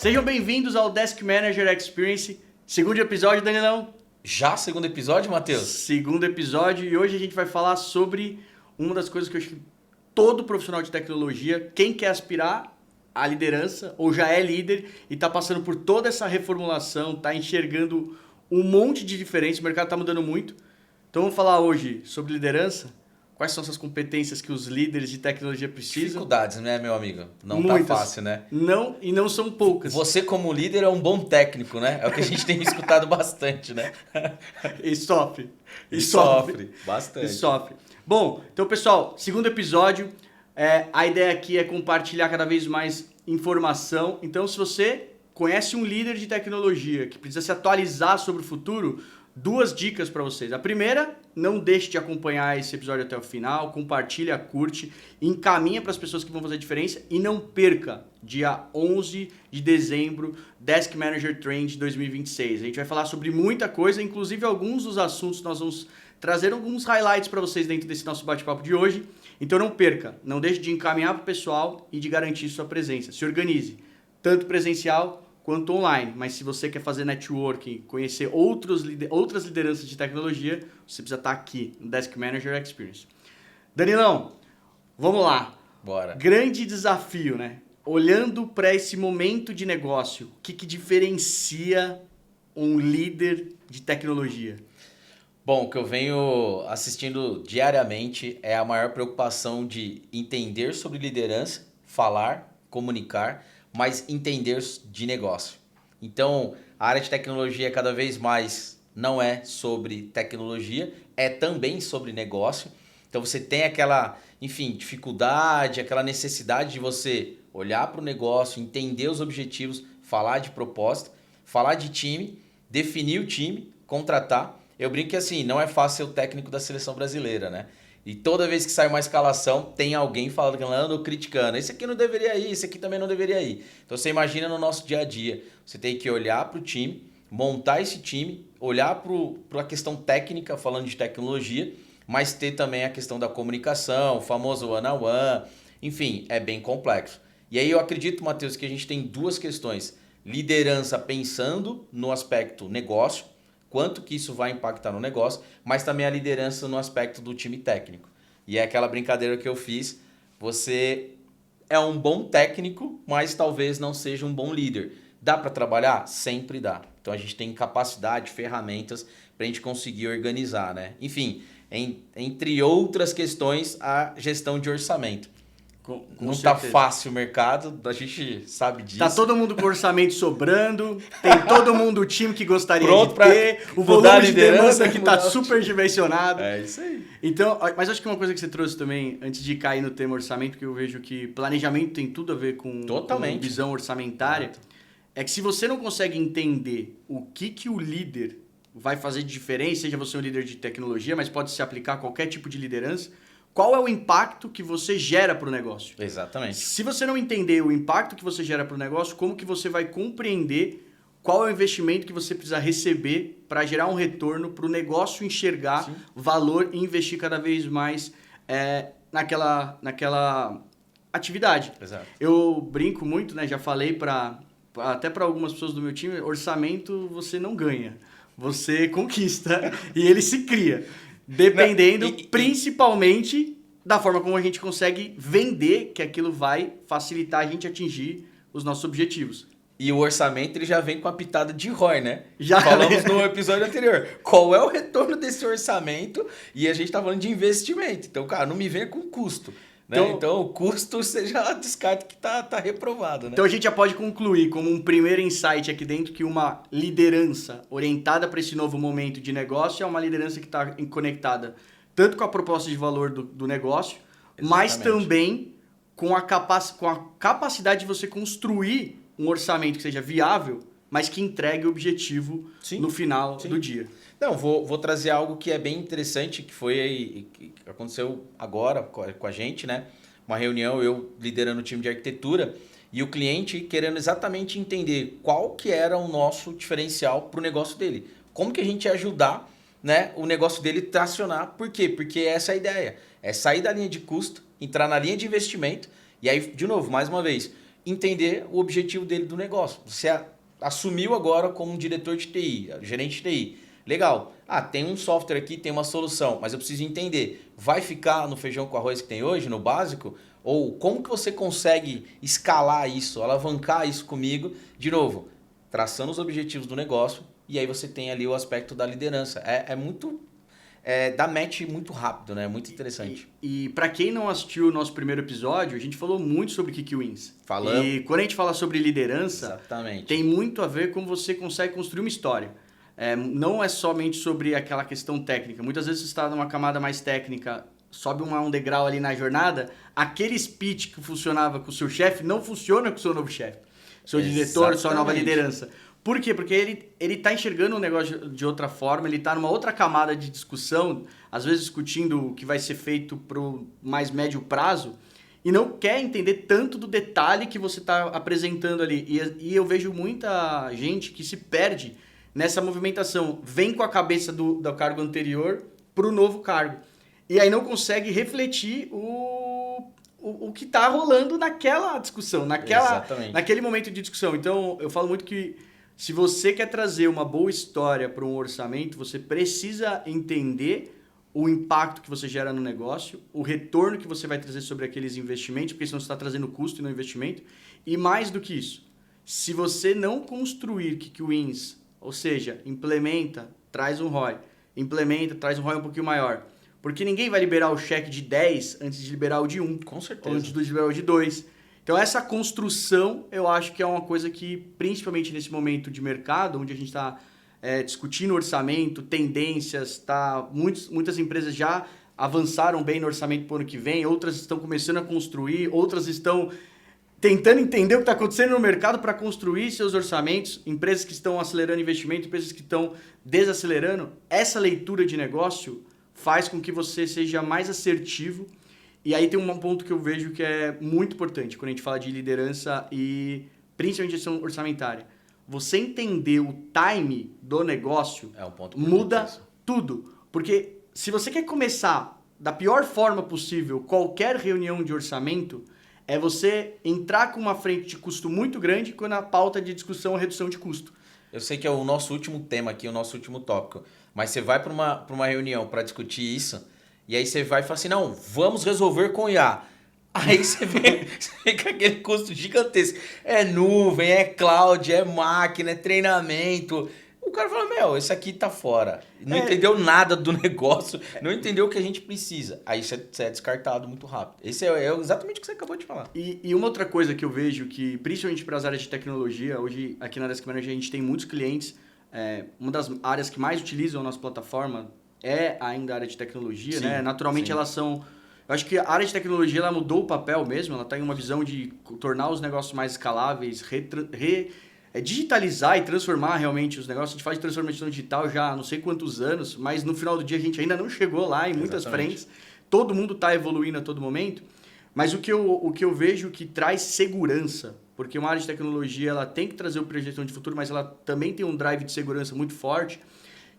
Sejam bem-vindos ao Desk Manager Experience, segundo episódio, Danilão. Já segundo episódio, Matheus? Segundo episódio, e hoje a gente vai falar sobre uma das coisas que eu acho que todo profissional de tecnologia, quem quer aspirar à liderança ou já é líder e está passando por toda essa reformulação, está enxergando um monte de diferença, o mercado está mudando muito. Então vamos falar hoje sobre liderança. Quais são essas competências que os líderes de tecnologia precisam? Dificuldades, né, meu amigo? Não Muitas. tá fácil, né? Não, e não são poucas. Você, como líder, é um bom técnico, né? É o que a gente tem escutado bastante, né? E sofre. Bastante. E sofre. Bom, então, pessoal, segundo episódio. A ideia aqui é compartilhar cada vez mais informação. Então, se você conhece um líder de tecnologia que precisa se atualizar sobre o futuro, duas dicas para vocês. A primeira, não deixe de acompanhar esse episódio até o final, compartilha, curte, encaminha para as pessoas que vão fazer a diferença e não perca, dia 11 de dezembro, Desk Manager Trend 2026. A gente vai falar sobre muita coisa, inclusive alguns dos assuntos nós vamos trazer alguns highlights para vocês dentro desse nosso bate-papo de hoje. Então não perca, não deixe de encaminhar para o pessoal e de garantir sua presença. Se organize, tanto presencial quanto online. Mas se você quer fazer networking, conhecer outras lideranças de tecnologia, você precisa estar aqui no Desk Manager Experience. Danilão, vamos lá. Bora. Grande desafio, né? Olhando para esse momento de negócio, o que diferencia um líder de tecnologia? Bom, o que eu venho assistindo diariamente é a maior preocupação de entender sobre liderança, falar, comunicar, mas entender de negócio. Então, a área de tecnologia cada vez mais não é sobre tecnologia, é também sobre negócio. Então, você tem aquela, dificuldade, aquela necessidade de você olhar para o negócio, entender os objetivos, falar de proposta, falar de time, definir o time, contratar. Eu brinco que assim, não é fácil ser o técnico da seleção brasileira, né? E toda vez que sai uma escalação, tem alguém falando ou criticando. Esse aqui não deveria ir, esse aqui também não deveria ir. Então você imagina no nosso dia a dia. Você tem que olhar para o time, montar esse time, olhar para a questão técnica, falando de tecnologia, mas ter também a questão da comunicação, o famoso one-on-one. Enfim, é bem complexo. E aí eu acredito, Matheus, que a gente tem duas questões. Liderança pensando no aspecto negócio, quanto que isso vai impactar no negócio, mas também a liderança no aspecto do time técnico. E é aquela brincadeira que eu fiz, você é um bom técnico, mas talvez não seja um bom líder. Dá para trabalhar? Sempre dá. Então a gente tem capacidade, ferramentas para a gente conseguir organizar, né? Enfim, entre outras questões, a gestão de orçamento. Não está fácil o mercado, a gente sabe disso. Tá todo mundo com orçamento sobrando, tem todo mundo o time que gostaria de ter, o volume de demanda que está superdimensionado. É isso aí. Então, mas acho que uma coisa que você trouxe também, antes de cair no tema orçamento, porque eu vejo que planejamento tem tudo a ver com visão orçamentária, é que se você não consegue entender o que o líder vai fazer de diferença, seja você um líder de tecnologia, mas pode se aplicar a qualquer tipo de liderança, qual é o impacto que você gera para o negócio? Exatamente. Se você não entender o impacto que você gera para o negócio, como que você vai compreender qual é o investimento que você precisa receber para gerar um retorno, para o negócio enxergar valor e investir cada vez mais naquela atividade. Exato. Eu brinco muito, né? Já falei até para algumas pessoas do meu time, orçamento você não ganha, você conquista e ele se cria. Dependendo principalmente da forma como a gente consegue vender, que aquilo vai facilitar a gente atingir os nossos objetivos. E o orçamento ele já vem com a pitada de ROI, né? Já falamos no episódio anterior. Qual é o retorno desse orçamento? E a gente tá falando de investimento. Então, cara, não me venha com custo. Né? Então, o custo você já descarta que tá reprovado. Né? Então, a gente já pode concluir como um primeiro insight aqui dentro que uma liderança orientada para esse novo momento de negócio é uma liderança que está conectada tanto com a proposta de valor do negócio, mas também com a capacidade de você construir um orçamento que seja viável, mas que entregue o objetivo no final do dia. Não, vou trazer algo que é bem interessante, que aconteceu agora com a gente, né? Uma reunião, eu liderando o time de arquitetura e o cliente querendo exatamente entender qual que era o nosso diferencial para o negócio dele. Como que a gente ia ajudar, né, o negócio dele tracionar. Por quê? Porque essa é a ideia. É sair da linha de custo, entrar na linha de investimento e aí, de novo, mais uma vez, entender o objetivo dele do negócio. Você assumiu agora como um diretor de TI, gerente de TI. Legal. Tem um software aqui, tem uma solução, mas eu preciso entender. Vai ficar no feijão com arroz que tem hoje, no básico? Ou como que você consegue escalar isso, alavancar isso comigo? De novo, traçando os objetivos do negócio, e aí você tem ali o aspecto da liderança. Dá match muito rápido, né? Muito interessante. E para quem não assistiu o nosso primeiro episódio, a gente falou muito sobre Kick Wins. Falamos. E quando a gente fala sobre liderança, Exatamente. tem muito a ver com você consegue construir uma história. Não é somente sobre aquela questão técnica. Muitas vezes você está numa camada mais técnica, sobe um degrau ali na jornada, aquele speech que funcionava com o seu chefe não funciona com o seu novo chefe. Seu diretor, sua nova liderança. Por quê? Porque ele tá enxergando o negócio de outra forma, ele tá numa outra camada de discussão, às vezes discutindo o que vai ser feito pro mais médio prazo, e não quer entender tanto do detalhe que você está apresentando ali. E eu vejo muita gente que se perde nessa movimentação. Vem com a cabeça do cargo anterior pro novo cargo. E aí não consegue refletir o que está rolando naquela discussão, naquele momento de discussão. Então, eu falo muito que se você quer trazer uma boa história para um orçamento, você precisa entender o impacto que você gera no negócio, o retorno que você vai trazer sobre aqueles investimentos, porque senão você está trazendo custo e não investimento. E mais do que isso, se você não construir Kick Wins, ou seja, implementa, traz um ROI, implementa, traz um ROI um pouquinho maior, porque ninguém vai liberar o cheque de 10 antes de liberar o de 1. Com certeza. Ou antes de liberar o de 2. Então, essa construção, eu acho que é uma coisa que, principalmente nesse momento de mercado, onde a gente está discutindo orçamento, tendências, muitas empresas já avançaram bem no orçamento para o ano que vem, outras estão começando a construir, outras estão tentando entender o que está acontecendo no mercado para construir seus orçamentos, empresas que estão acelerando investimento, empresas que estão desacelerando. Essa leitura de negócio faz com que você seja mais assertivo. E aí tem um ponto que eu vejo que é muito importante quando a gente fala de liderança e principalmente gestão orçamentária. Você entender o time do negócio muda tudo. Porque se você quer começar da pior forma possível qualquer reunião de orçamento, é você entrar com uma frente de custo muito grande quando a pauta de discussão é redução de custo. Eu sei que é o nosso último tema aqui, o nosso último tópico, mas você vai para uma reunião para discutir isso, e aí você vai e fala assim, não, vamos resolver com IA. Aí você vem com aquele custo gigantesco. É nuvem, é cloud, é máquina, é treinamento. O cara fala, esse aqui tá fora. Não entendeu nada do negócio, não entendeu o que a gente precisa. Aí você é descartado muito rápido. Esse é exatamente o que você acabou de falar. E uma outra coisa que eu vejo que, principalmente para as áreas de tecnologia, hoje aqui na Desk Manager a gente tem muitos clientes, uma das áreas que mais utilizam a nossa plataforma é ainda a área de tecnologia, sim, né? Naturalmente elas são... Eu acho que a área de tecnologia ela mudou o papel mesmo, ela tem uma visão de tornar os negócios mais escaláveis, digitalizar e transformar realmente os negócios. A gente faz de transformação digital já há não sei quantos anos, mas no final do dia a gente ainda não chegou lá em muitas frentes. Todo mundo está evoluindo a todo momento, mas o que eu vejo que traz segurança, porque uma área de tecnologia ela tem que trazer o projeção de futuro, mas ela também tem um drive de segurança muito forte,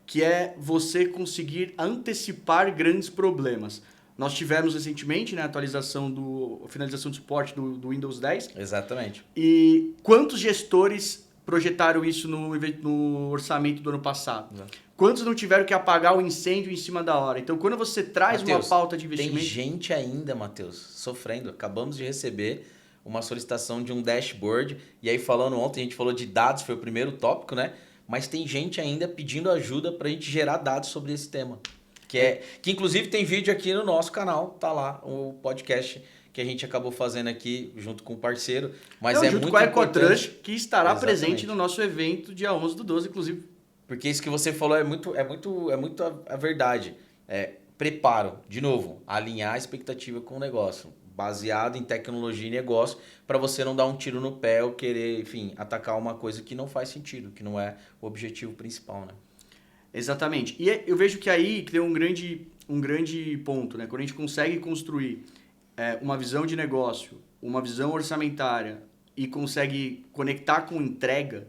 que é você conseguir antecipar grandes problemas. Nós tivemos recentemente, né, a finalização do suporte do Windows 10. Exatamente. E quantos gestores projetaram isso no orçamento do ano passado? Exato. Quantos não tiveram que apagar o incêndio em cima da hora? Então, quando você traz uma pauta de investimento... Tem gente ainda, Matheus, sofrendo. Acabamos de receber uma solicitação de um dashboard. E aí, ontem a gente falou de dados, foi o primeiro tópico, né? Mas tem gente ainda pedindo ajuda para a gente gerar dados sobre esse tema. Que inclusive tem vídeo aqui no nosso canal, tá lá, o podcast que a gente acabou fazendo aqui junto com o parceiro. Mas junto muito com a importante. EcoTrust, que estará presente no nosso evento dia 11/12, inclusive. Porque isso que você falou é muito a verdade. Preparo, de novo, alinhar a expectativa com o negócio, baseado em tecnologia e negócio, para você não dar um tiro no pé ou querer, enfim, atacar uma coisa que não faz sentido, que não é o objetivo principal, né? Exatamente. E eu vejo que aí tem um grande ponto, né? Quando a gente consegue construir uma visão de negócio, uma visão orçamentária e consegue conectar com entrega,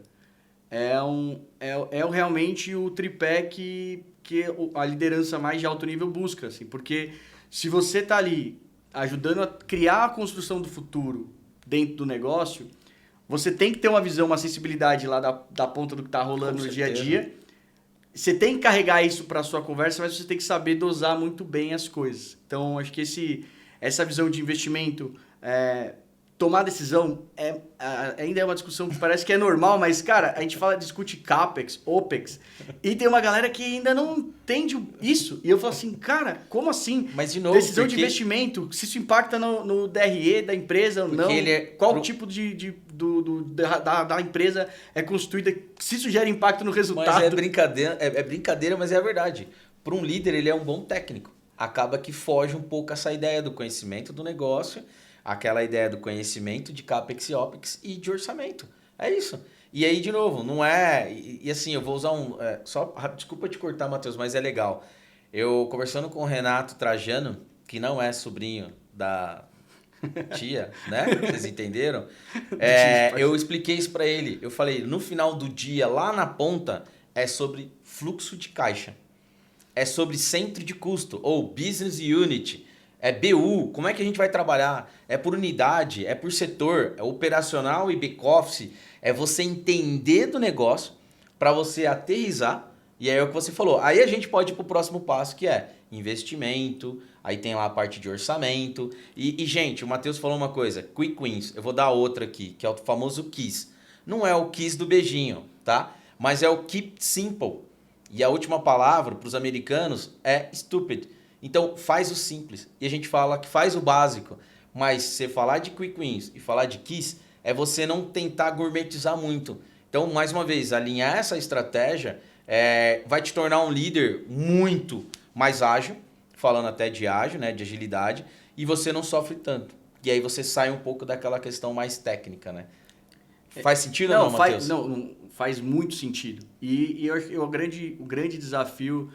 realmente o tripé que a liderança mais de alto nível busca, assim, porque se você está ali ajudando a criar a construção do futuro dentro do negócio, você tem que ter uma visão, uma sensibilidade lá da ponta do que está rolando Com no dia a certeza. dia. Você tem que carregar isso para a sua conversa, mas você tem que saber dosar muito bem as coisas. Então, acho que essa visão de investimento, tomar decisão, ainda é uma discussão que parece que é normal, mas, cara, a gente discute CAPEX, OPEX, e tem uma galera que ainda não entende isso. E eu falo assim, cara, como assim? Mas, de novo, Decisão de investimento, se isso impacta no DRE da empresa ou não, qual tipo da empresa é constituída, se isso gera impacto no resultado. Mas é brincadeira, mas é a verdade. Para um líder, ele é um bom técnico. Acaba que foge um pouco essa ideia do conhecimento do negócio, aquela ideia do conhecimento de CAPEX e OPEX e de orçamento. É isso. E aí, de novo, não é... E assim, eu vou usar desculpa te cortar, Matheus, mas é legal. Eu, conversando com o Renato Trajano, que não é sobrinho da tia, né? Vocês entenderam? Eu expliquei isso para ele. Eu falei, no final do dia, lá na ponta, é sobre fluxo de caixa. É sobre centro de custo, ou business unit. É BU, como é que a gente vai trabalhar? É por unidade, é por setor, é operacional e back-office. É você entender do negócio para você aterrissar. E aí é o que você falou. Aí a gente pode ir para o próximo passo, que é investimento. Aí tem lá a parte de orçamento. E gente, o Matheus falou uma coisa, quick wins. Eu vou dar outra aqui, que é o famoso KISS. Não é o KISS do beijinho, tá? Mas é o keep simple. E a última palavra para os americanos é stupid. Então, faz o simples. E a gente fala que faz o básico. Mas você falar de quick wins e falar de KISS é você não tentar gourmetizar muito. Então, mais uma vez, alinhar essa estratégia vai te tornar um líder muito mais ágil, falando até de ágil, né, de agilidade, e você não sofre tanto. E aí você sai um pouco daquela questão mais técnica, né? Faz sentido ou não, Matheus? Não, faz muito sentido. E o grande desafio...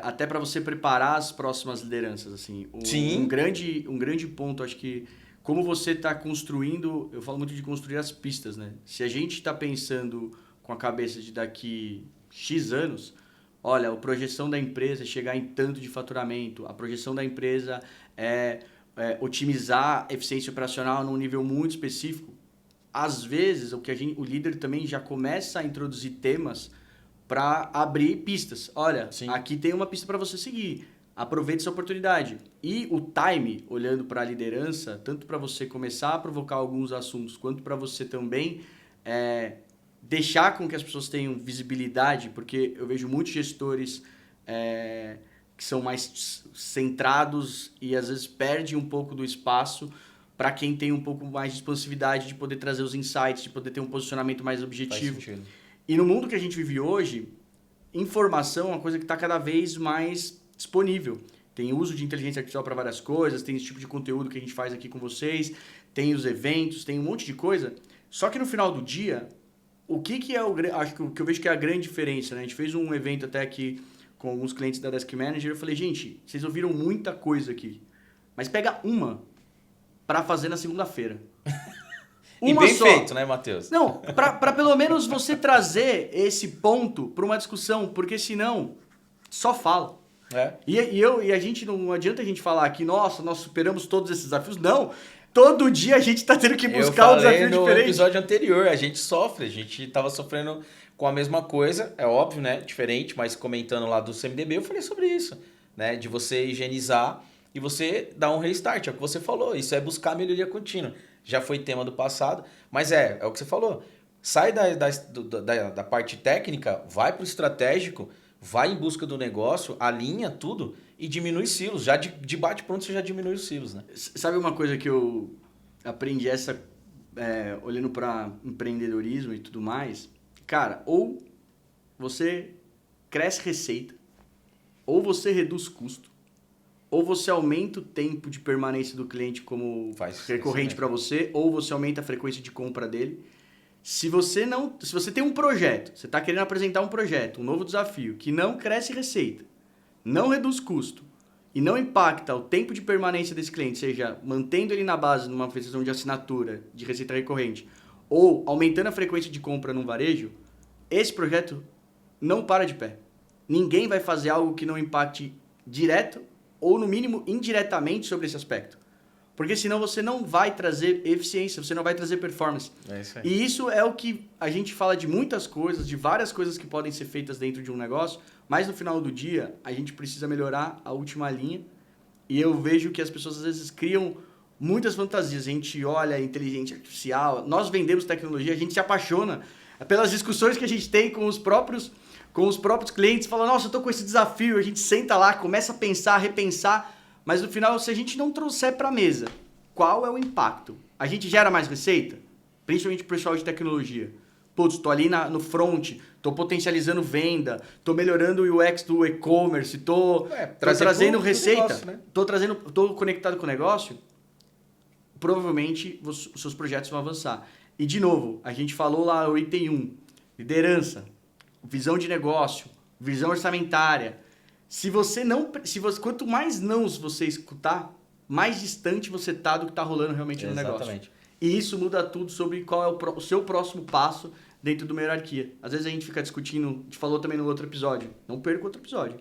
até para você preparar as próximas lideranças, assim. Sim. Um grande ponto, acho que como você está construindo, eu falo muito de construir as pistas, né? Se a gente está pensando com a cabeça de daqui X anos, olha, a projeção da empresa é chegar em tanto de faturamento, a projeção da empresa é otimizar a eficiência operacional num nível muito específico. Às vezes, o líder também já começa a introduzir temas para abrir pistas. Olha, Sim. Aqui tem uma pista para você seguir. Aproveite essa oportunidade. E o time, olhando para a liderança, tanto para você começar a provocar alguns assuntos, quanto para você também deixar com que as pessoas tenham visibilidade, porque eu vejo muitos gestores que são mais centrados e às vezes perdem um pouco do espaço para quem tem um pouco mais de expansividade de poder trazer os insights, de poder ter um posicionamento mais objetivo. Faz sentido. E no mundo que a gente vive hoje, informação é uma coisa que está cada vez mais disponível. Tem uso de inteligência artificial para várias coisas, tem esse tipo de conteúdo que a gente faz aqui com vocês, tem os eventos, tem um monte de coisa. Só que no final do dia, o que é acho que o que eu vejo que é a grande diferença, né? A gente fez um evento até aqui com alguns clientes da Desk Manager, eu falei, gente, vocês ouviram muita coisa aqui, mas pega uma para fazer na segunda-feira. E bem feito, né, Matheus? Não, para pelo menos você trazer esse ponto para uma discussão, porque senão só fala. E a gente não adianta a gente falar aqui, nossa, nós superamos todos esses desafios. Não, todo dia a gente está tendo que buscar um desafio diferente. No episódio anterior, a gente sofre, a gente estava sofrendo com a mesma coisa, é óbvio, né, diferente, mas comentando lá do CMDB, eu falei sobre isso, né, de você higienizar e você dar um restart, é o que você falou, isso é buscar melhoria contínua. Já foi tema do passado, mas é o que você falou. Sai da parte técnica, vai para o estratégico, vai em busca do negócio, alinha tudo e diminui os silos. Já de bate-pronto você já diminui os silos, né? Sabe uma coisa que eu aprendi olhando para empreendedorismo e tudo mais? Cara, ou você cresce receita, ou você reduz custo, ou você aumenta o tempo de permanência do cliente como recorrente para você, ou você aumenta a frequência de compra dele. Se você tem um projeto, você está querendo apresentar um projeto, um novo desafio, que não cresce receita, não reduz custo e não impacta o tempo de permanência desse cliente, seja mantendo ele na base numa prestação de assinatura de receita recorrente, ou aumentando a frequência de compra num varejo, esse projeto não para de pé. Ninguém vai fazer algo que não impacte direto ou, no mínimo, indiretamente sobre esse aspecto. Porque senão você não vai trazer eficiência, você não vai trazer performance. É isso aí. E isso é o que a gente fala de muitas coisas, de várias coisas que podem ser feitas dentro de um negócio, mas no final do dia a gente precisa melhorar a última linha. E eu vejo que as pessoas às vezes criam muitas fantasias. A gente olha a inteligência artificial, nós vendemos tecnologia, a gente se apaixona pelas discussões que a gente tem com os próprios clientes, fala, nossa, eu tô com esse desafio, a gente senta lá, começa a pensar, repensar, mas no final, se a gente não trouxer para a mesa, qual é o impacto? A gente gera mais receita? Principalmente o pessoal de tecnologia. Putz, tô ali no front, tô potencializando venda, tô melhorando o UX do e-commerce, tô trazendo receita, negócio, né? tô conectado com o negócio, provavelmente os seus projetos vão avançar. E, de novo, a gente falou lá o item 1, liderança, visão de negócio, visão orçamentária. Quanto mais nãos você escutar, mais distante você tá do que tá rolando realmente no negócio. Exatamente. E isso muda tudo sobre qual é o seu próximo passo dentro de uma hierarquia. Às vezes a gente fica discutindo, a gente falou também no outro episódio, não perca outro episódio.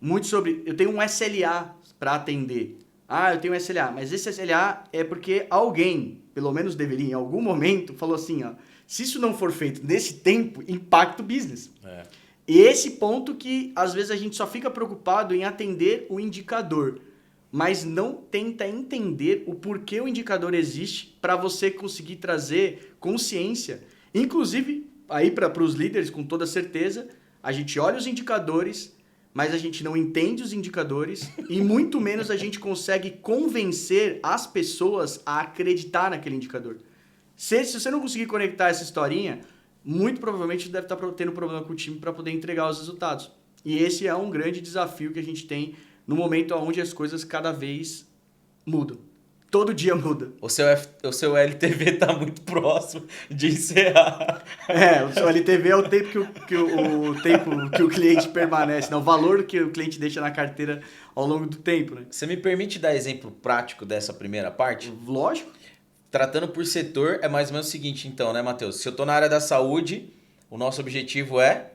Muito sobre, eu tenho um SLA para atender. Eu tenho um SLA, mas esse SLA é porque alguém, pelo menos deveria, em algum momento, falou assim, se isso não for feito nesse tempo, impacta o business. E esse ponto que, às vezes, a gente só fica preocupado em atender o indicador, mas não tenta entender o porquê o indicador existe para você conseguir trazer consciência. Inclusive, aí para os líderes, com toda certeza, a gente olha os indicadores, mas a gente não entende os indicadores e muito menos a gente consegue convencer as pessoas a acreditar naquele indicador. Se você não conseguir conectar essa historinha, muito provavelmente deve estar tendo problema com o time para poder entregar os resultados. E esse é um grande desafio que a gente tem no momento onde as coisas cada vez mudam. Todo dia muda. O seu LTV está muito próximo de encerrar. O seu LTV é o tempo que o cliente permanece, o valor que o cliente deixa na carteira ao longo do tempo. Né? Você me permite dar exemplo prático dessa primeira parte? Lógico. Tratando por setor, é mais ou menos o seguinte, então, né, Matheus? Se eu estou na área da saúde, o nosso objetivo é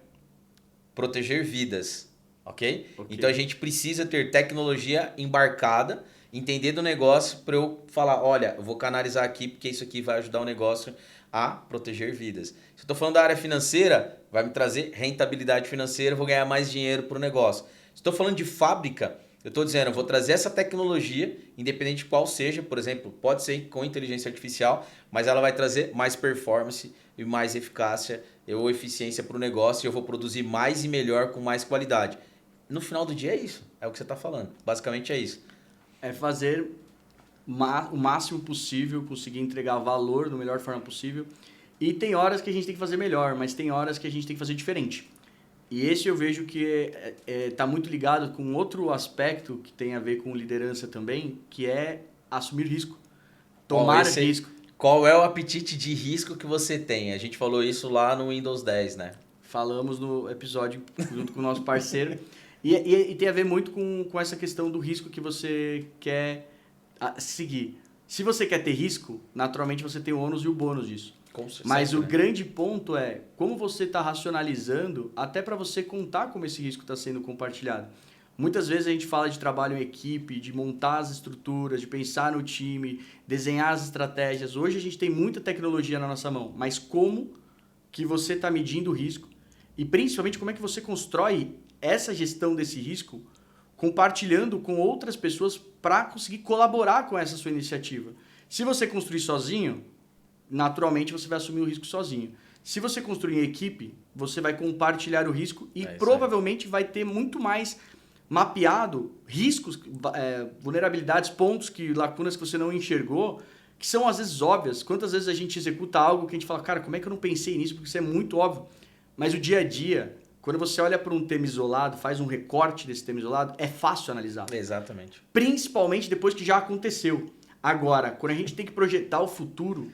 proteger vidas, ok? Então a gente precisa ter tecnologia embarcada, entender do negócio para eu falar, olha, eu vou canalizar aqui porque isso aqui vai ajudar o negócio a proteger vidas. Se eu estou falando da área financeira, vai me trazer rentabilidade financeira, eu vou ganhar mais dinheiro para o negócio. Se estou falando de fábrica, eu estou dizendo, eu vou trazer essa tecnologia, independente de qual seja, por exemplo, pode ser com inteligência artificial, mas ela vai trazer mais performance e mais eficácia ou eficiência para o negócio e eu vou produzir mais e melhor com mais qualidade. No final do dia é isso, é o que você está falando, basicamente é isso. É fazer o máximo possível, conseguir entregar valor da melhor forma possível. E tem horas que a gente tem que fazer melhor, mas tem horas que a gente tem que fazer diferente. E esse eu vejo que está muito ligado com outro aspecto que tem a ver com liderança também, que é assumir risco, tomar risco. Qual é o apetite de risco que você tem? A gente falou isso lá no Windows 10, né? Falamos no episódio junto com o nosso parceiro. E tem a ver muito com essa questão do risco que você quer seguir. Se você quer ter risco, naturalmente você tem o ônus e o bônus disso. Mas o grande ponto é como você está racionalizando até para você contar como esse risco está sendo compartilhado. Muitas vezes a gente fala de trabalho em equipe, de montar as estruturas, de pensar no time, desenhar as estratégias. Hoje a gente tem muita tecnologia na nossa mão, mas como que você está medindo o risco e principalmente como é que você constrói essa gestão desse risco compartilhando com outras pessoas para conseguir colaborar com essa sua iniciativa. Se você construir sozinho, naturalmente você vai assumir o risco sozinho. Se você construir em equipe, você vai compartilhar o risco e provavelmente vai ter muito mais mapeado riscos, vulnerabilidades, pontos, lacunas que você não enxergou, que são às vezes óbvias. Quantas vezes a gente executa algo que a gente fala, cara, como é que eu não pensei nisso? Porque isso é muito óbvio. Mas o dia a dia, quando você olha para um tema isolado, faz um recorte desse tema isolado, é fácil analisar. Exatamente. Principalmente depois que já aconteceu. Agora, quando a gente tem que projetar o futuro,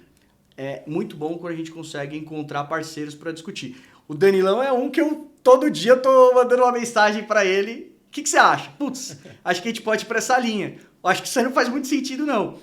é muito bom quando a gente consegue encontrar parceiros para discutir. O Danilão é um que todo dia eu tô mandando uma mensagem para ele. O que você acha? Putz, acho que a gente pode ir para essa linha. Acho que isso aí não faz muito sentido, não.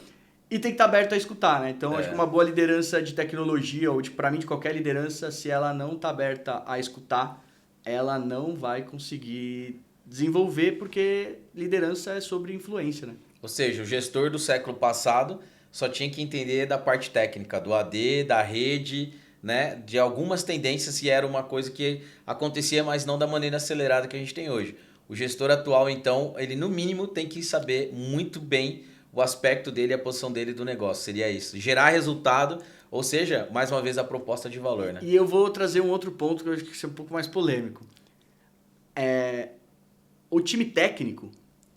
E tem que estar aberto a escutar, né? Então, acho que uma boa liderança de tecnologia, ou para mim de qualquer liderança, se ela não está aberta a escutar, ela não vai conseguir desenvolver, porque liderança é sobre influência, né? Ou seja, o gestor do século passado só tinha que entender da parte técnica, do AD, da rede, né? De algumas tendências que era uma coisa que acontecia, mas não da maneira acelerada que a gente tem hoje. O gestor atual, então, ele no mínimo tem que saber muito bem o aspecto dele e a posição dele do negócio. Seria isso. Gerar resultado, ou seja, mais uma vez a proposta de valor, né? E eu vou trazer um outro ponto que eu acho que é um pouco mais polêmico. O time técnico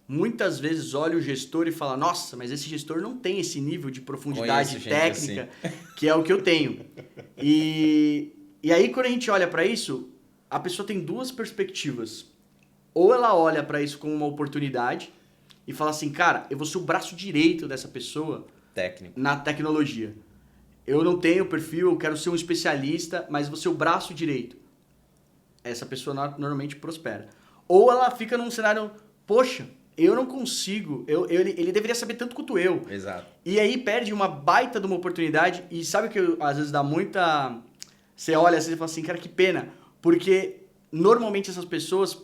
muitas vezes olha o gestor e fala: nossa, mas esse gestor não tem esse nível de profundidade técnica que é o que eu tenho. E aí, quando a gente olha para isso, a pessoa tem duas perspectivas. Ou ela olha para isso como uma oportunidade e fala assim: cara, eu vou ser o braço direito dessa pessoa técnico na tecnologia. Eu não tenho perfil, eu quero ser um especialista, mas vou ser o braço direito. Essa pessoa normalmente prospera. Ou ela fica num cenário: poxa, eu não consigo, ele deveria saber tanto quanto eu. Exato. E aí perde uma baita de uma oportunidade. E sabe que às vezes dá muita... Você olha assim e fala assim: cara, que pena. Porque normalmente essas pessoas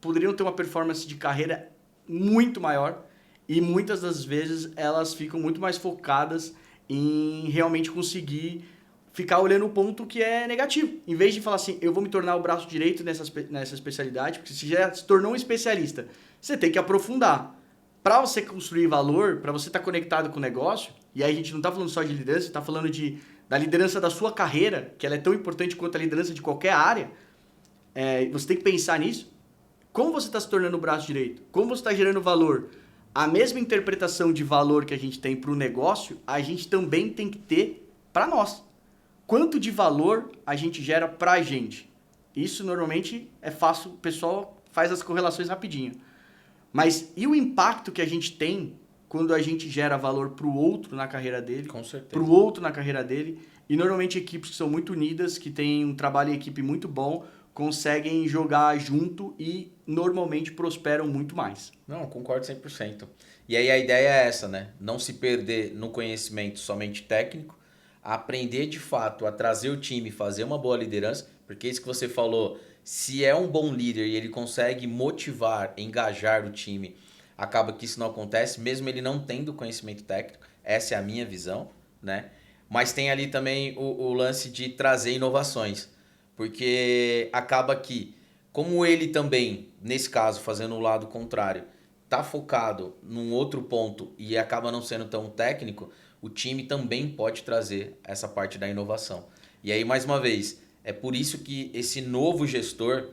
poderiam ter uma performance de carreira muito maior e muitas das vezes elas ficam muito mais focadas em realmente conseguir ficar olhando o ponto que é negativo. Em vez de falar assim: eu vou me tornar o braço direito nessa especialidade, porque você já se tornou um especialista, você tem que aprofundar. Para você construir valor, para você estar conectado com o negócio, e aí a gente não está falando só de liderança, está falando da liderança da sua carreira, que ela é tão importante quanto a liderança de qualquer área, você tem que pensar nisso. Como você está se tornando o braço direito? Como você está gerando valor? A mesma interpretação de valor que a gente tem para o negócio, a gente também tem que ter para nós. Quanto de valor a gente gera para a gente? Isso normalmente é fácil, o pessoal faz as correlações rapidinho. Mas e o impacto que a gente tem quando a gente gera valor para o outro na carreira dele? Com certeza. Para o outro na carreira dele. E normalmente equipes que são muito unidas, que têm um trabalho em equipe muito bom, conseguem jogar junto e normalmente prosperam muito mais. Não, concordo 100%. E aí a ideia é essa, né? Não se perder no conhecimento somente técnico, aprender de fato a trazer o time, fazer uma boa liderança, porque isso que você falou, se é um bom líder e ele consegue motivar, engajar o time, acaba que isso não acontece, mesmo ele não tendo conhecimento técnico. Essa é a minha visão, né? Mas tem ali também o lance de trazer inovações, porque acaba que, como ele também, nesse caso, fazendo o lado contrário, está focado num outro ponto e acaba não sendo tão técnico, o time também pode trazer essa parte da inovação. E aí, mais uma vez, é por isso que esse novo gestor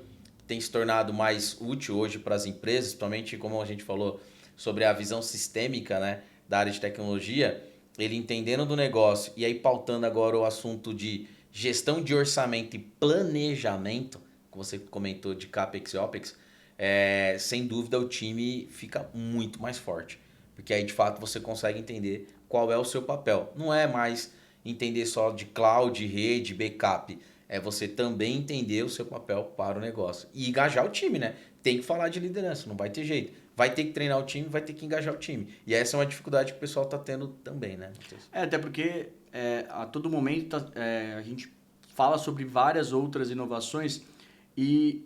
tem se tornado mais útil hoje para as empresas, principalmente como a gente falou sobre a visão sistêmica, né, da área de tecnologia, ele entendendo do negócio e aí pautando agora o assunto de gestão de orçamento e planejamento, que você comentou de CAPEX e OPEX, sem dúvida o time fica muito mais forte. Porque aí de fato você consegue entender qual é o seu papel. Não é mais entender só de cloud, rede, backup. É você também entender o seu papel para o negócio. E engajar o time, né? Tem que falar de liderança, não vai ter jeito. Vai ter que treinar o time, vai ter que engajar o time. E essa é uma dificuldade que o pessoal está tendo também, né, Matheus? Até porque a todo momento a gente fala sobre várias outras inovações e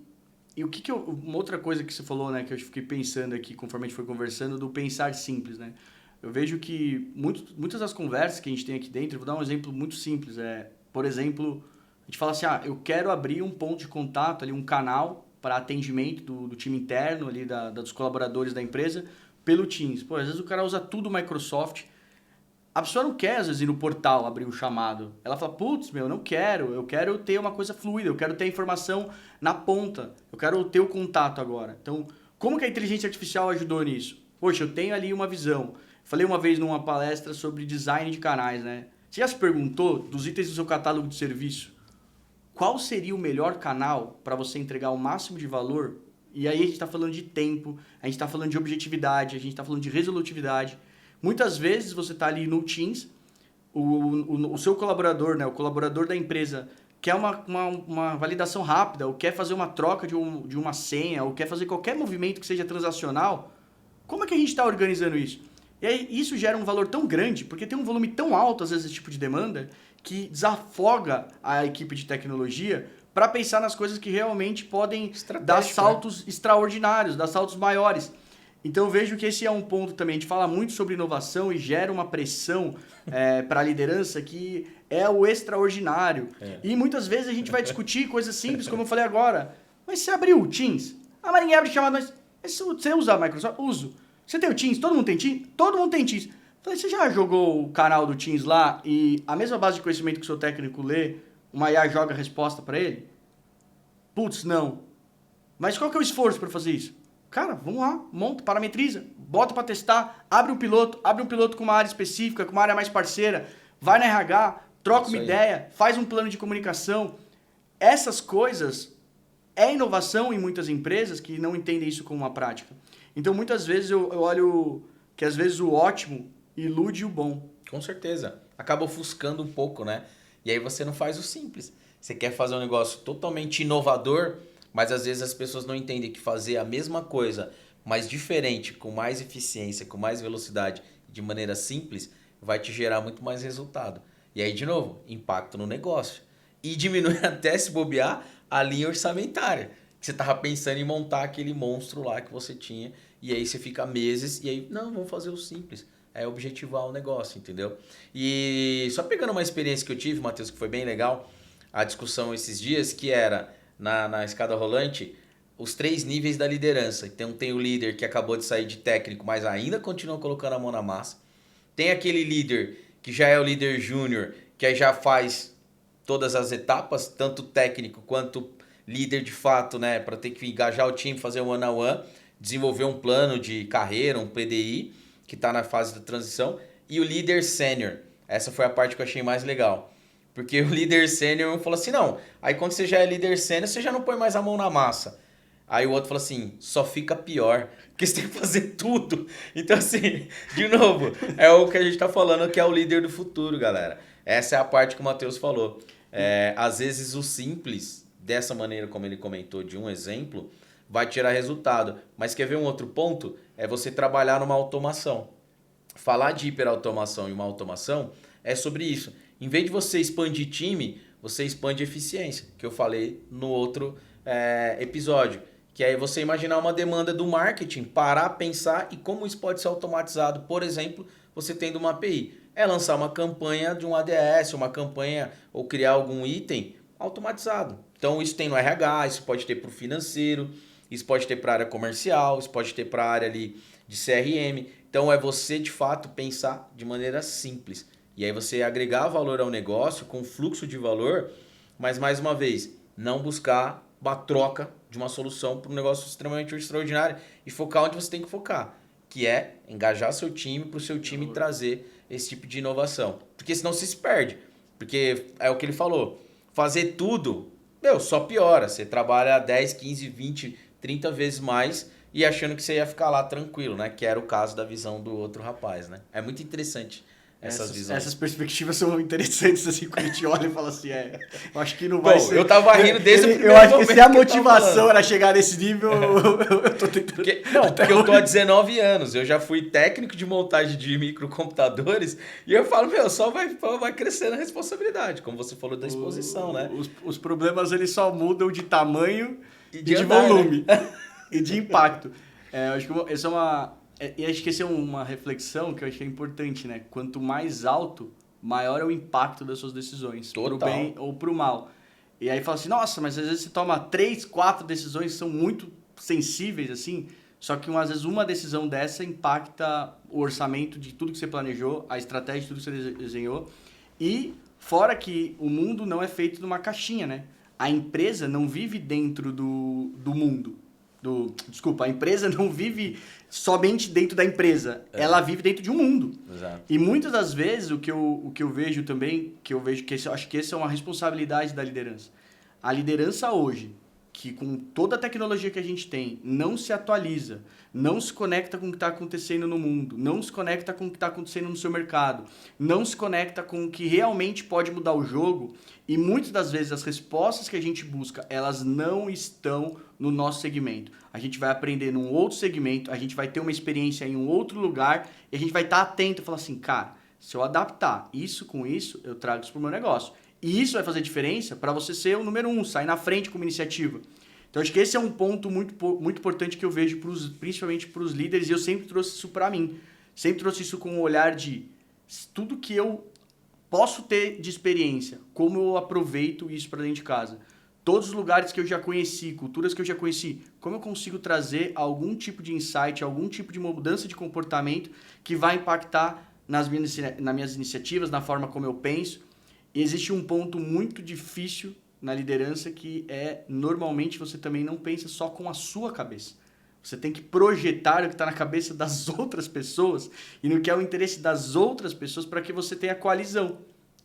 o que uma outra coisa que você falou, né, que eu fiquei pensando aqui conforme a gente foi conversando, do pensar simples, né? Eu vejo que muitas das conversas que a gente tem aqui dentro, vou dar um exemplo muito simples, por exemplo, a gente fala assim: eu quero abrir um ponto de contato, ali, um canal para atendimento do time interno, ali, dos colaboradores da empresa, pelo Teams. Pô, às vezes o cara usa tudo Microsoft. A pessoa não quer, às vezes, ir no portal abrir um chamado. Ela fala: putz, eu quero ter uma coisa fluida, eu quero ter a informação na ponta, eu quero ter o contato agora. Então, como que a inteligência artificial ajudou nisso? Poxa, eu tenho ali uma visão. Falei uma vez numa palestra sobre design de canais, né? Você já se perguntou, dos itens do seu catálogo de serviço, qual seria o melhor canal para você entregar o máximo de valor? E aí a gente está falando de tempo, a gente está falando de objetividade, a gente está falando de resolutividade. Muitas vezes você está ali no Teams, o seu colaborador, né, o colaborador da empresa, quer uma validação rápida, ou quer fazer uma troca de uma senha, ou quer fazer qualquer movimento que seja transacional. Como é que a gente está organizando isso? E aí isso gera um valor tão grande, porque tem um volume tão alto, às vezes, esse tipo de demanda, que desafoga a equipe de tecnologia para pensar nas coisas que realmente podem dar saltos extraordinários, dar saltos maiores. Então eu vejo que esse é um ponto também, a gente fala muito sobre inovação e gera uma pressão para a liderança que é o extraordinário. E muitas vezes a gente vai discutir coisas simples, como eu falei agora. Mas você abriu o Teams? Ah, mas ninguém abre chamada, mas você usa a Microsoft? Uso. Você tem o Teams? Todo mundo tem Teams? Todo mundo tem Teams. Falei, você já jogou o canal do Teams lá e a mesma base de conhecimento que o seu técnico lê, uma IA joga a resposta para ele? Putz, não. Mas qual que é o esforço para fazer isso? Cara, vamos lá, monta, parametriza, bota para testar, abre um piloto com uma área específica, com uma área mais parceira, vai na RH, troca uma ideia, faz um plano de comunicação. Essas coisas é inovação em muitas empresas que não entendem isso como uma prática. Então, muitas vezes eu olho que às vezes o ótimo ilude o bom. Com certeza. Acaba ofuscando um pouco, né? E aí você não faz o simples. Você quer fazer um negócio totalmente inovador, mas às vezes as pessoas não entendem que fazer a mesma coisa, mas diferente, com mais eficiência, com mais velocidade, de maneira simples, vai te gerar muito mais resultado. E aí, de novo, impacto no negócio. E diminui até, se bobear, a linha orçamentária. Você estava pensando em montar aquele monstro lá que você tinha, e aí você fica meses, e aí, não, vamos fazer o simples. É objetivar o negócio, entendeu? E só pegando uma experiência que eu tive, Matheus, que foi bem legal, a discussão esses dias, que era na escada rolante, os 3 níveis da liderança. Então tem o líder que acabou de sair de técnico, mas ainda continua colocando a mão na massa. Tem aquele líder que já é o líder júnior, que aí já faz todas as etapas, tanto técnico quanto líder de fato, né? Para ter que engajar o time, fazer um one-on-one, desenvolver um plano de carreira, um PDI, que está na fase da transição. E o líder sênior. Essa foi a parte que eu achei mais legal. Porque o líder sênior falou assim, não, aí quando você já é líder sênior, você já não põe mais a mão na massa. Aí o outro falou assim, só fica pior, porque você tem que fazer tudo. Então assim, de novo, é o que a gente tá falando que é o líder do futuro, galera. Essa é a parte que o Matheus falou. Às vezes o simples, dessa maneira como ele comentou, de um exemplo, vai tirar resultado. Mas quer ver um outro ponto? É você trabalhar numa automação. Falar de hiperautomação e uma automação é sobre isso. Em vez de você expandir time, você expande eficiência, que eu falei no outro episódio. Que é você imaginar uma demanda do marketing, parar, pensar e como isso pode ser automatizado. Por exemplo, você tendo uma API. É lançar uma campanha de um ADS, uma campanha ou criar algum item automatizado. Então isso tem no RH, isso pode ter para o financeiro, isso pode ter para a área comercial, isso pode ter para a área ali de CRM. Então é você de fato pensar de maneira simples. E aí você agregar valor ao negócio com fluxo de valor, mas mais uma vez, não buscar uma troca de uma solução para um negócio extremamente extraordinário e focar onde você tem que focar, que é engajar seu time para o seu time trazer esse tipo de inovação. Porque senão você se perde. Porque é o que ele falou, fazer tudo, só piora. Você trabalha 10, 15, 20, 30 vezes mais e achando que você ia ficar lá tranquilo, né? Que era o caso da visão do outro rapaz, né? É muito interessante essas visões. Essas perspectivas são interessantes, assim, quando a gente olha e fala assim, eu acho que não vai ser... Eu tava rindo desde o primeiro momento. Eu acho que se a que motivação era chegar nesse nível, eu tô tentando... Porque eu tô há 19 anos, eu já fui técnico de montagem de microcomputadores e eu falo, só vai crescendo a responsabilidade, como você falou da exposição, né? Os problemas, eles só mudam de tamanho e de andar, volume, né? E de impacto. Acho que essa é uma... E acho que essa é uma reflexão que eu acho que é importante, né? Quanto mais alto, maior é o impacto das suas decisões. Pro bem ou pro mal. E aí fala assim, nossa, mas às vezes você toma 3, 4 decisões que são muito sensíveis, assim, só que às vezes uma decisão dessa impacta o orçamento de tudo que você planejou, a estratégia de tudo que você desenhou. E fora que o mundo não é feito numa caixinha, né? A empresa não vive dentro do mundo. Desculpa, a empresa não vive somente dentro da empresa, ela vive dentro de um mundo. Exato. E muitas das vezes o que eu vejo também, acho que essa é uma responsabilidade da liderança. A liderança hoje, que com toda a tecnologia que a gente tem, não se atualiza, não se conecta com o que está acontecendo no mundo, não se conecta com o que está acontecendo no seu mercado, não se conecta com o que realmente pode mudar o jogo, e muitas das vezes as respostas que a gente busca, elas não estão no nosso segmento. A gente vai aprender num outro segmento, a gente vai ter uma experiência em um outro lugar, e a gente vai estar atento e falar assim, cara, se eu adaptar isso com isso, eu trago isso para o meu negócio. E isso vai fazer diferença para você ser o número 1, sair na frente com uma iniciativa. Então, acho que esse é um ponto muito importante que eu vejo, principalmente para os líderes, e eu sempre trouxe isso para mim. Sempre trouxe isso com um olhar de tudo que eu posso ter de experiência, como eu aproveito isso para dentro de casa. Todos os lugares que eu já conheci, culturas que eu já conheci, como eu consigo trazer algum tipo de insight, algum tipo de mudança de comportamento que vai impactar nas minhas iniciativas, na forma como eu penso. E existe um ponto muito difícil na liderança que é, normalmente, você também não pensa só com a sua cabeça. Você tem que projetar o que está na cabeça das outras pessoas e no que é o interesse das outras pessoas para que você tenha coalizão.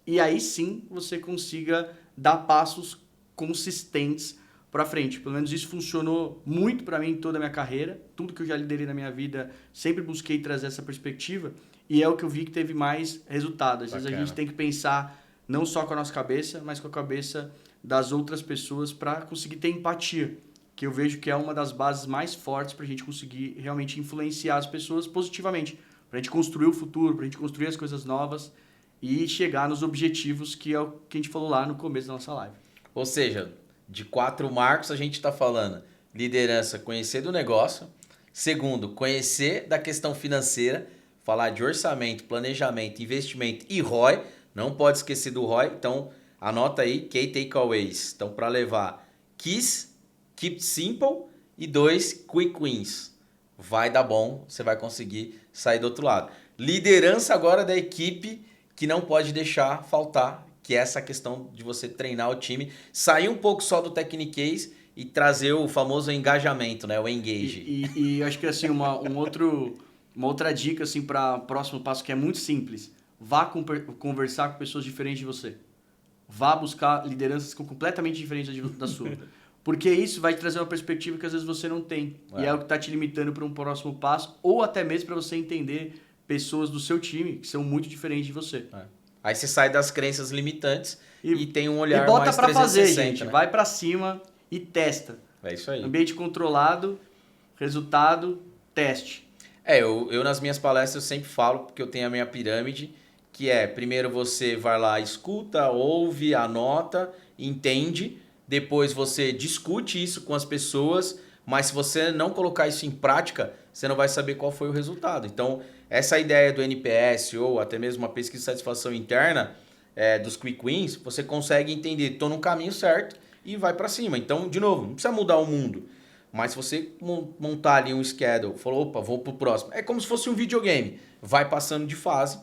E aí sim você consiga dar passos consistentes para frente. Pelo menos isso funcionou muito para mim em toda a minha carreira. Tudo que eu já liderei na minha vida, sempre busquei trazer essa perspectiva e é o que eu vi que teve mais resultado. Às vezes a gente tem que pensar não só com a nossa cabeça, mas com a cabeça das outras pessoas para conseguir ter empatia, que eu vejo que é uma das bases mais fortes para a gente conseguir realmente influenciar as pessoas positivamente, para a gente construir o futuro, para a gente construir as coisas novas e chegar nos objetivos que é o que a gente falou lá no começo da nossa live. Ou seja, de 4 marcos a gente está falando liderança, conhecer do negócio. Segundo, conhecer da questão financeira, falar de orçamento, planejamento, investimento e ROI. Não pode esquecer do ROI. Então, anota aí, Key Takeaways. Então, para levar KISS, Keep It Simple e 2, Quick Wins. Vai dar bom, você vai conseguir sair do outro lado. Liderança agora da equipe que não pode deixar faltar, que é essa questão de você treinar o time, sair um pouco só do Techniquez e trazer o famoso engajamento, né? O engage. E eu acho que assim, uma outra dica assim, para o próximo passo que é muito simples. Vá conversar com pessoas diferentes de você. Vá buscar lideranças completamente diferentes da sua. Porque isso vai te trazer uma perspectiva que às vezes você não tem. E é o que está te limitando para um próximo passo, ou até mesmo para você entender pessoas do seu time que são muito diferentes de você. Aí você sai das crenças limitantes e tem um olhar mais 360. E bota para fazer, gente. Né? Vai para cima e testa. É isso aí. Ambiente controlado, resultado, teste. Eu nas minhas palestras eu sempre falo, porque eu tenho a minha pirâmide, que é, primeiro você vai lá, escuta, ouve, anota, entende, depois você discute isso com as pessoas, mas se você não colocar isso em prática, você não vai saber qual foi o resultado. Então, essa ideia do NPS ou até mesmo uma pesquisa de satisfação interna dos Quick Wins, você consegue entender, estou no caminho certo e vai para cima. Então, de novo, não precisa mudar o mundo. Mas se você montar ali um schedule, falou, opa, vou pro próximo. É como se fosse um videogame. Vai passando de fase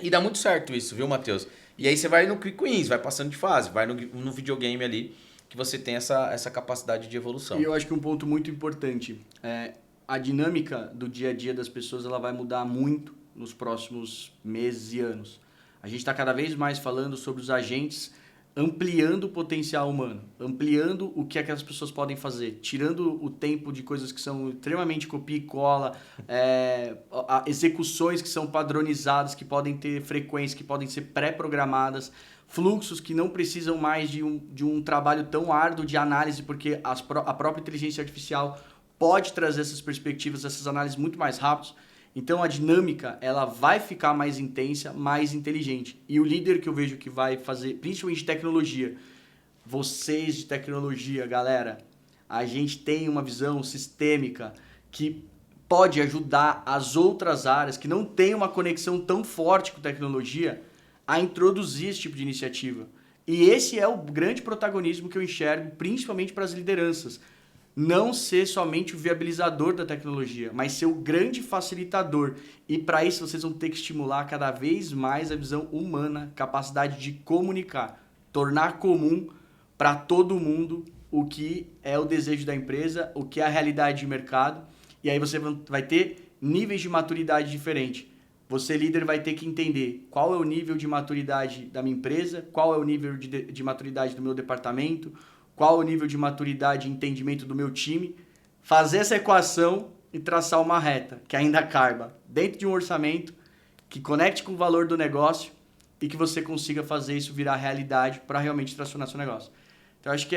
e dá muito certo isso, viu, Matheus? E aí você vai no Quick Wins, vai passando de fase, vai no videogame ali que você tem essa capacidade de evolução. E eu acho que um ponto muito importante é a dinâmica do dia a dia das pessoas, ela vai mudar muito nos próximos meses e anos. A gente está cada vez mais falando sobre os agentes ampliando o potencial humano, ampliando o que aquelas pessoas podem fazer, tirando o tempo de coisas que são extremamente copia e cola, execuções que são padronizadas, que podem ter frequência, que podem ser pré-programadas, fluxos que não precisam mais de um trabalho tão árduo de análise, porque a própria inteligência artificial pode trazer essas perspectivas, essas análises muito mais rápidas. Então a dinâmica ela vai ficar mais intensa, mais inteligente. E o líder que eu vejo que vai fazer, principalmente de tecnologia, vocês de tecnologia, galera, a gente tem uma visão sistêmica que pode ajudar as outras áreas que não têm uma conexão tão forte com tecnologia a introduzir esse tipo de iniciativa. E esse é o grande protagonismo que eu enxergo, principalmente para as lideranças. Não ser somente o viabilizador da tecnologia, mas ser o grande facilitador. E para isso vocês vão ter que estimular cada vez mais a visão humana, capacidade de comunicar, tornar comum para todo mundo o que é o desejo da empresa, o que é a realidade de mercado. E aí você vai ter níveis de maturidade diferentes. Você, líder, vai ter que entender qual é o nível de maturidade da minha empresa, qual é o nível de maturidade do meu departamento, qual o nível de maturidade e entendimento do meu time, fazer essa equação e traçar uma reta que ainda caiba dentro de um orçamento, que conecte com o valor do negócio e que você consiga fazer isso virar realidade para realmente transformar seu negócio. Então, acho que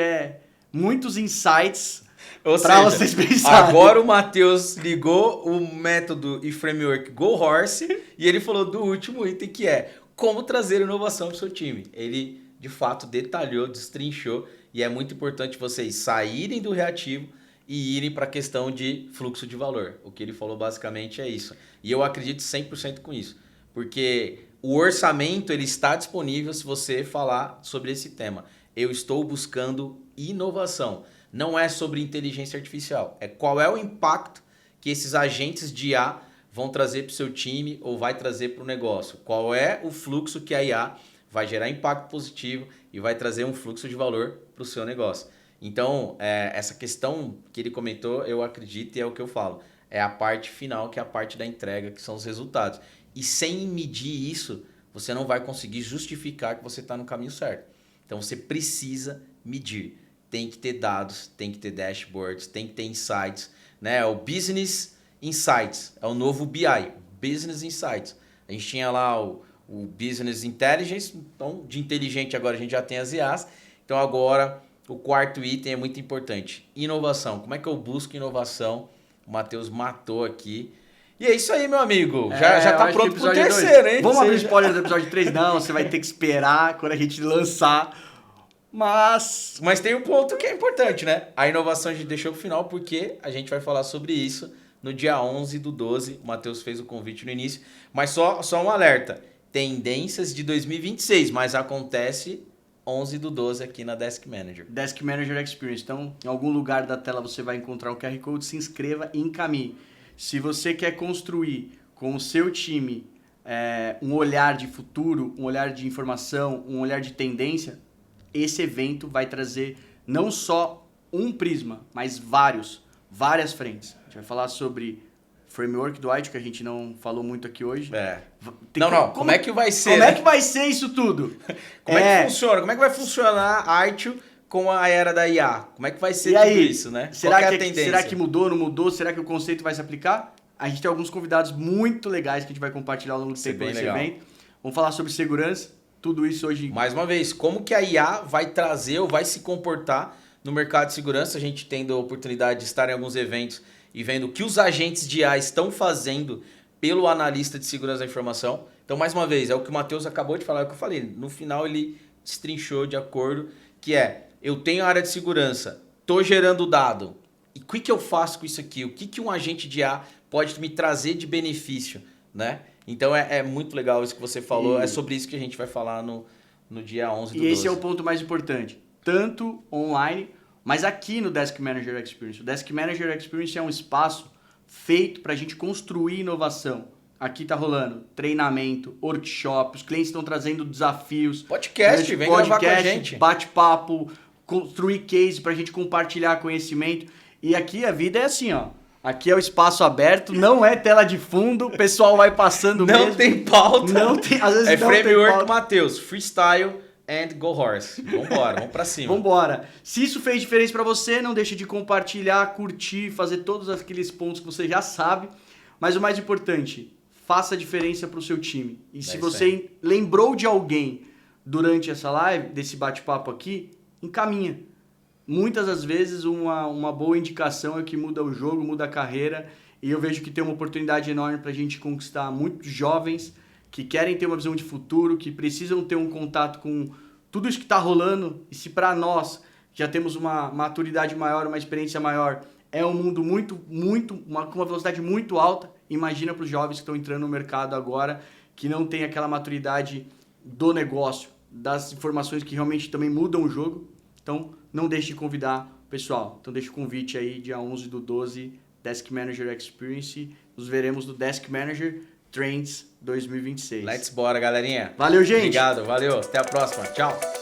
muitos insights para vocês pensarem. Agora o Matheus ligou o método e framework Go Horse e ele falou do último item que é como trazer inovação para o seu time. Ele, de fato, detalhou, destrinchou e é muito importante vocês saírem do reativo e irem para a questão de fluxo de valor. O que ele falou basicamente é isso. E eu acredito 100% com isso, porque o orçamento ele está disponível se você falar sobre esse tema. Eu estou buscando inovação. Não é sobre inteligência artificial, é qual é o impacto que esses agentes de IA vão trazer para o seu time ou vai trazer para o negócio. Qual é o fluxo que a IA vai gerar impacto positivo e vai trazer um fluxo de valor para o seu negócio. Então, essa questão que ele comentou, eu acredito e é o que eu falo. É a parte final, que é a parte da entrega, que são os resultados. E sem medir isso, você não vai conseguir justificar que você está no caminho certo. Então, você precisa medir. Tem que ter dados, tem que ter dashboards, tem que ter insights. Né? O Business Insights é o novo BI, Business Insights. A gente tinha lá o Business Intelligence, então de inteligente agora a gente já tem as IAs. Então agora o quarto item é muito importante, inovação. Como é que eu busco inovação? O Matheus matou aqui. E é isso aí, meu amigo. Já tá pronto pro terceiro, hein? Vamos abrir spoiler do episódio 3? Não, você vai ter que esperar quando a gente lançar. Mas tem um ponto que é importante, né? A inovação a gente deixou pro final porque a gente vai falar sobre isso no dia 11/12. O Matheus fez o convite no início. Mas só um alerta. Tendências de 2026, mas acontece 11/12 aqui na Desk Manager. Desk Manager Experience. Então, em algum lugar da tela você vai encontrar um QR Code, se inscreva e encaminhe. Se você quer construir com o seu time um olhar de futuro, um olhar de informação, um olhar de tendência, esse evento vai trazer não só um prisma, mas várias frentes. A gente vai falar sobre framework do ITIL, que a gente não falou muito aqui hoje. Como é que vai ser? Como é que vai ser isso tudo? Como é que funciona? Como é que vai funcionar a ITIL com a era da IA? Como é que vai ser tudo isso, né? Será que mudou, não mudou? Será que o conceito vai se aplicar? A gente tem alguns convidados muito legais que a gente vai compartilhar ao longo do tempo nesse evento. Vamos falar sobre segurança, tudo isso hoje. Mais uma vez, como que a IA vai trazer ou vai se comportar no mercado de segurança? A gente tendo a oportunidade de estar em alguns eventos e vendo o que os agentes de IA estão fazendo pelo analista de segurança da informação. Então, mais uma vez, é o que o Matheus acabou de falar, é o que eu falei. No final, ele destrinchou de acordo, que eu tenho a área de segurança, estou gerando dado. E o que eu faço com isso aqui? O que um agente de IA pode me trazer de benefício, né? Então, é muito legal isso que você falou. É sobre isso que a gente vai falar no dia 11/12. E esse é o ponto mais importante. Tanto online, mas aqui no Desk Manager Experience. O Desk Manager Experience é um espaço feito para a gente construir inovação. Aqui tá rolando treinamento, workshop, os clientes estão trazendo desafios. Podcast, vem gravar com a gente. Bate-papo, construir case para a gente compartilhar conhecimento. E aqui a vida é assim, ó. Aqui é o espaço aberto, não é tela de fundo, o pessoal vai passando mesmo. Não tem pauta. Às vezes não framework Matheus, freestyle and go horse. Vambora, vamos pra cima. Vambora. Se isso fez diferença para você, não deixe de compartilhar, curtir, fazer todos aqueles pontos que você já sabe. Mas o mais importante, faça a diferença pro seu time. E se você lembrou de alguém durante essa live, desse bate-papo aqui, encaminha. Muitas das vezes uma boa indicação é o que muda o jogo, muda a carreira, e eu vejo que tem uma oportunidade enorme para a gente conquistar muitos jovens que querem ter uma visão de futuro, que precisam ter um contato com tudo isso que está rolando, e se para nós já temos uma maturidade maior, uma experiência maior, é um mundo com uma velocidade muito alta, imagina para os jovens que estão entrando no mercado agora, que não tem aquela maturidade do negócio, das informações que realmente também mudam o jogo. Então, não deixe de convidar o pessoal. Então, deixa o convite aí, dia 11/12, Desk Manager Experience. Nos veremos no Desk Manager Trends 2026. Let's bora, galerinha. Valeu, gente. Obrigado, valeu. Até a próxima. Tchau.